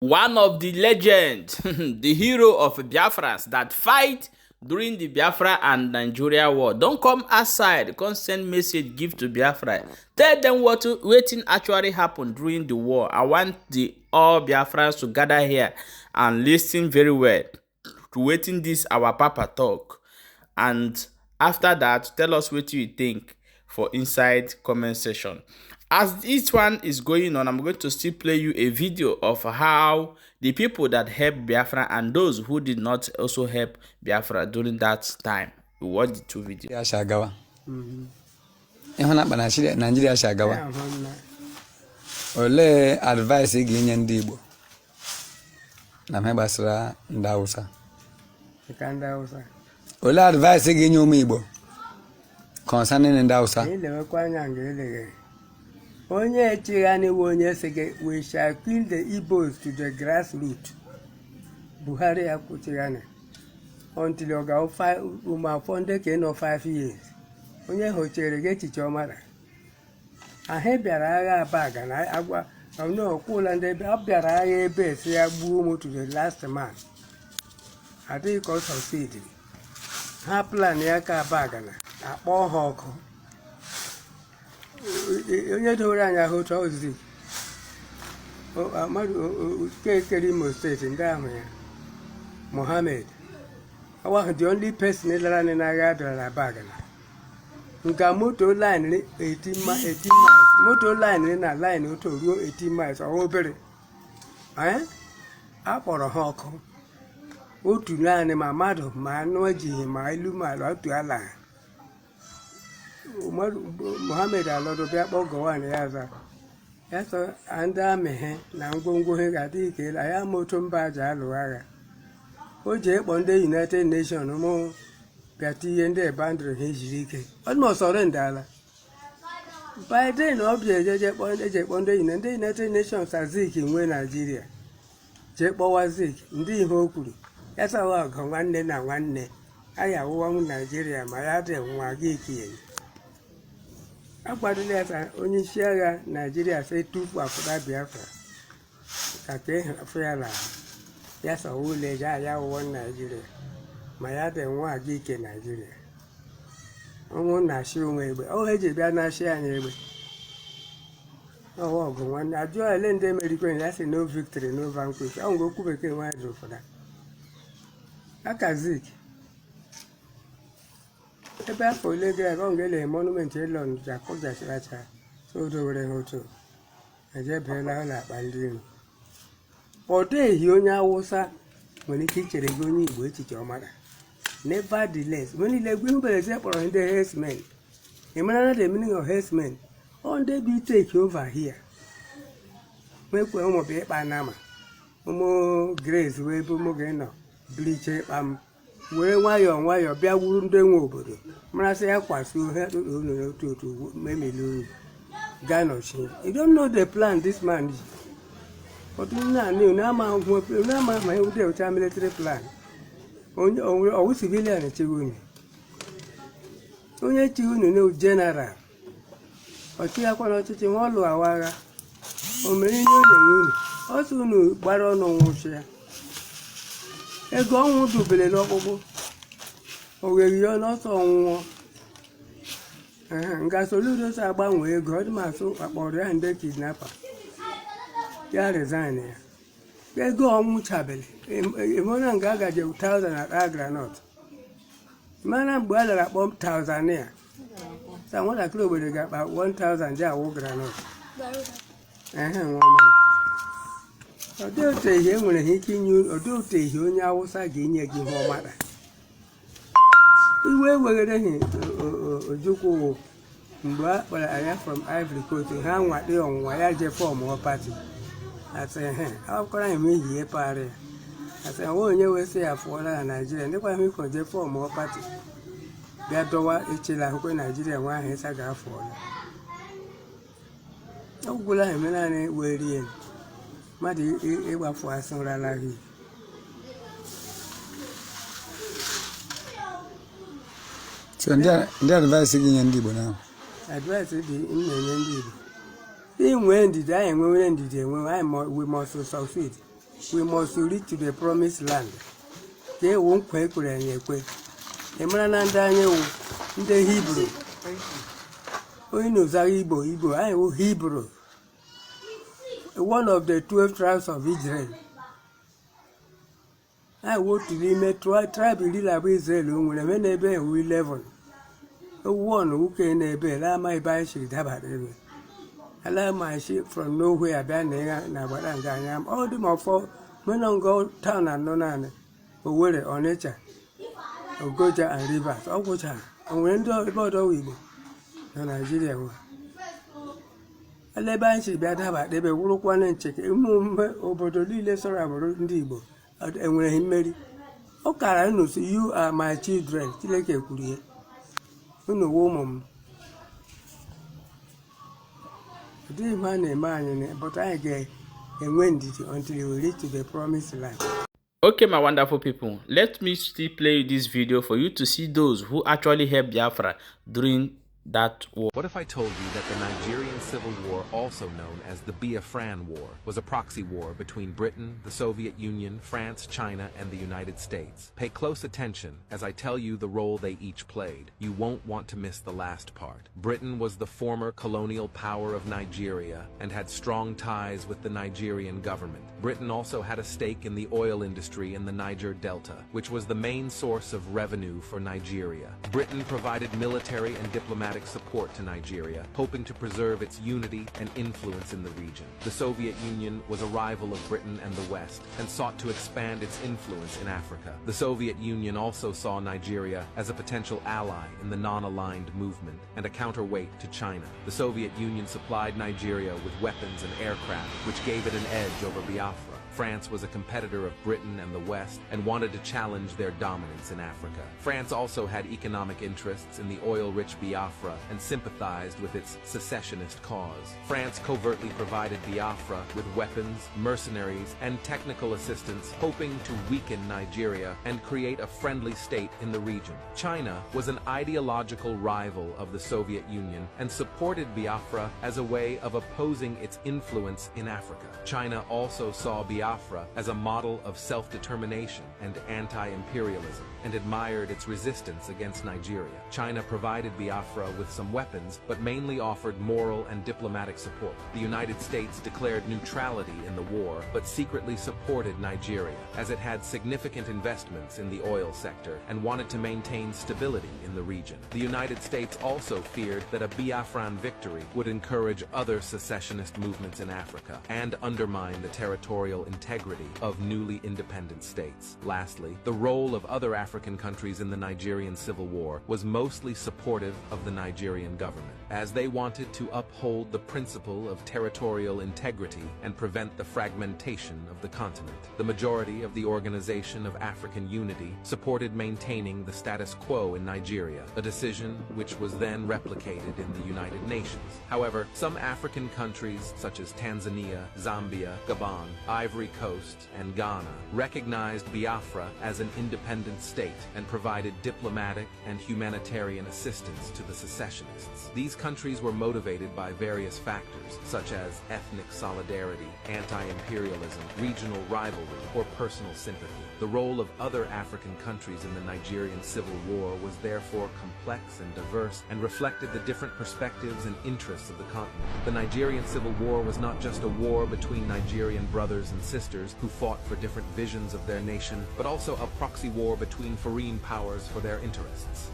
one of the legends, the hero of Biafras that fight during the Biafra and Nigeria war, don't come outside, come send message, give to Biafra. Tell them wetin actually happened during the war. I want all Biafrans to gather here and listen very well to wetin this our papa talk. And after that, tell us what you think for inside comment section. As each one is going on, I'm going to still play you a video of how the people that helped Biafra and those who did not also help Biafra during that time. We watch the two videos. Nigeria Shagawa. Ole advice ginye ndị Igbo na mebasara ndị Hausa. Ole advice ginye ụmụ Igbo concerning ndị Hausa. Onye chigani wonye sege, we shall kill the Igbos to the grassroots. Buhari akuchigani until you go 5 years. Onye hochere gechi chomara. Ahe biara agha abaga na agwa no kula nde biara agha ebe si agbu mu to the last man. I think because succeed. Ha plan ya ka abaga na akpọ ha ọkụ. Onye doro anya hụ ozi mmadụ kekere Imo State ndị ahụ ya Mohammed ọwa the only person lara n'agha dara Bagana nka moto line 18 miles moto line na line oto ruo 18 miles ọ obere akpọrọ ha ọkụ otu naanị ma mmadụ ma anụ ejighị ma ilu ma otu ala Mohammed alodo bịa kpọgọwa na ya za ya so ndị amịhe na ngwongwo ha ga-adị ike ya moto mba aja alụ agha o ji ekpọ ndị United Nations mụ bịata ihe ndị bandịrị ha jiri ike ọdụmọsọrọ ndala Biden ọbịa eje ekpọ ndị United Nations Zik nwe Nigeria jee kpọwa Zik ndị ihe o kwuru ya sawa ọgụ nwanne na nwanne aya awụwa Nigeria ma ya dị nwa gị ikiye akwadola ya onye isi agha Nigeria se tupu apụta Biafra ka afọ ya la ya so ule ya ụwa Nigeria ma ya dị nwa gị ike Nigeria ọnwụ na-achị onwe egbe ọ eji bịa na-achị anyị egbe ọwa ọgụ nwanne ajụọ ele ndị merikwen ya si no victory no vanquish ọ ngwa okwu bekee nwa jụrụ ụfọdụ aka Zik ebe afọ ole gara aga ọ ga-ele monument elon jakọjachiracha so o dowere ha otu ejebeela ụlọ akpa ndị iro ọ dịghị onye Awụsa nwere ike ichere gị onye Igbo echiche ọmara nevertheless mgbe niile gwe mberede kpọrọ ndị herdsmen ị mara na the meaning of herdsmen ọ ndị bi take over here nwekwe ụmụbụ ịkpa nama ụmụ Grace wee bụ ụmụ gị nọ biliche ịkpa m were nwayọọ bịa wuru ndị nwe obodo marasị ya kwasuo ha n'otu otu memeli uru gaa nọchi. You don't know the plan this man ji ama ma ụdị ụcha military plan onye ọwụ civilian chighị unu onye chighị unu na general ọchịakwa n'ọchịchị nwa ọlụ awa agha o mere ihe o nyere unu ọ sị unu gbara ọnụ nwụchi ya ego ọnwụ dubere n'ọkpụkpụ o were ya n'ọsọ ọnwụọ nga Soludo agbanwe ego ọ dị masụ akpọrọ ya ndị kidnapper ya resign ya ego ọnwụ chabere emona nga agaje 1000 at granot mana mgbe a lara akpọ Tanzania sa nwatakịrị obodo ga-akpa 1000 ji awụ granot nwa ọ dị otu ihe enwere ha ike inye ọdị otu ihe onye Awụsa ga-enye gị ihe ọmara iwe weghere ha Ojukwu mgbe a kpọrọ anya from Ivory Coast ha nwade ọnwụnwa ya je fọm pati asị akwụkwọrọ anyị ma ehihie parị ya asị nwa onye wee sị ya fụọla na Nigeria ndịkwa ha ịkọ je fọm pati bịa dọwa echela akwụkwọ Nigeria nwa ahụ ịsa ga-afụọla ọ gwụla ha eme naanị wee rie mmadụ ịgbafu asị nrala ahụ. So ndị advice gị nye ndị Igbo na advice dị na-enye ndị Igbo inwe ndidi anyị enwewere ndidi enwe anyị we must succeed we must reach to the promised land. They won't quake with any quake. The man and Daniel, the Hebrew. We know Igbo, I know Hebrew. One of the 12 tribes of Israel. I want to limit tribe of Israel when I may be 11. One who can be, I might buy shit about it. I love my ship from nowhere, Banning, all the more for men on go town and none, but where on nature, or Goja and rivers, or Goja, and when about all we go, Nigeria. I lay by ship bad about they will look one and check a moment over the little sorrow of Ndibo, and when he married. Okay, I know, so you are my children, like a courier. You know, woman. I didn't man, but I get and went it until you reach to the promised land. Okay, my wonderful people, let me still play this video for you to see those who actually helped Biafra during that war. What if I told you that the Nigerian Civil War, also known as the Biafran War, was a proxy war between Britain, the Soviet Union, France, China, and the United States? Pay close attention as I tell you the role they each played. You won't want to miss the last part. Britain was the former colonial power of Nigeria and had strong ties with the Nigerian government. Britain also had a stake in the oil industry in the Niger Delta, which was the main source of revenue for Nigeria. Britain provided military and diplomatic support to Nigeria, hoping to preserve its unity and influence in the region. The Soviet Union was a rival of Britain and the West and sought to expand its influence in Africa. The Soviet Union also saw Nigeria as a potential ally in the non-aligned movement and a counterweight to China. The Soviet Union supplied Nigeria with weapons and aircraft, which gave it an edge over Biafra. France was a competitor of Britain and the West and wanted to challenge their dominance in Africa. France also had economic interests in the oil-rich Biafra and sympathized with its secessionist cause. France covertly provided Biafra with weapons, mercenaries, and technical assistance, hoping to weaken Nigeria and create a friendly state in the region. China was an ideological rival of the Soviet Union and supported Biafra as a way of opposing its influence in Africa. China also saw Biafra as a model of self-determination and anti-imperialism and admired its resistance against Nigeria. China provided Biafra with some weapons, but mainly offered moral and diplomatic support. The United States declared neutrality in the war, but secretly supported Nigeria, as it had significant investments in the oil sector and wanted to maintain stability in the region. The United States also feared that a Biafran victory would encourage other secessionist movements in Africa and undermine the territorial integrity of newly independent states. Lastly, the role of other African countries in the Nigerian Civil War was mostly supportive of the Nigerian government, as they wanted to uphold the principle of territorial integrity and prevent the fragmentation of the continent. The majority of the Organization of African Unity supported maintaining the status quo in Nigeria, a decision which was then replicated in the United Nations. However, some African countries such as Tanzania, Zambia, Gabon, Ivory Coast, and Ghana recognized Biafra as an independent state and provided diplomatic and humanitarian assistance to the secessionists. These countries were motivated by various factors, such as ethnic solidarity, anti-imperialism, regional rivalry, or personal sympathy. The role of other African countries in the Nigerian Civil War was therefore complex and diverse and reflected the different perspectives and interests of the continent. The Nigerian Civil War was not just a war between Nigerian brothers and sisters who fought for different visions of their nation, but also a proxy war between foreign powers for their interests.